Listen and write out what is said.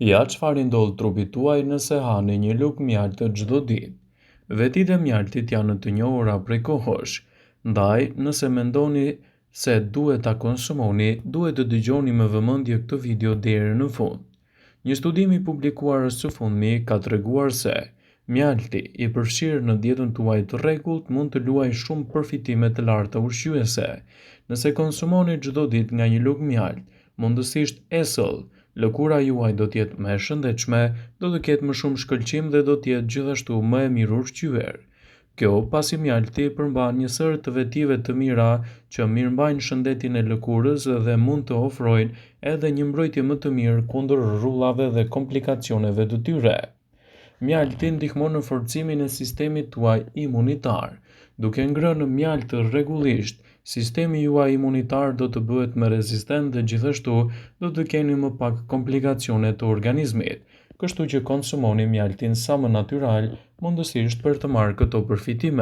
Ja çfarë i ndodh trupit tuaj nëse hani një lugë mjaltë çdo ditë. Vetit e mjaltit janë të njohura prej kohësh, ndaj nëse mendoni se duhet ta konsumoni, duhet të dëgjoni me vëmendje këtë video deri në fund. Një studim i publikuar së fundmi ka treguar se mjalti i përfshirë në dietën tuaj të rregullt mund të luajë shumë përfitime të larta ushqyese. Nëse konsumoni çdo ditë nga një lugë mjalt, mundësisht esëll, lëkura juaj do të jetë më e shëndetshme, do të ketë më shumë shkëlqim dhe do të jetë gjithashtu më e mirë ushqyer. Kjo pasi mjalti përmban një sër të vetive të mira që mirëmbajnë shëndetin e lëkurës dhe mund të ofrojnë edhe një mbrojtje më të mirë kundër rrullave dhe komplikacioneve të tyre. Mjalti ndihmon në forcimin e sistemit tuaj imunitar. Duke ngrënë mjalt rregullisht, sistemi juaj imunitar do të bëhet më rezistent dhe gjithashtu do të keni më pak komplikacione të organizmit. Kështu që konsumoni mjaltin sa më natyral, mundësisht për të marrë këto përfitime.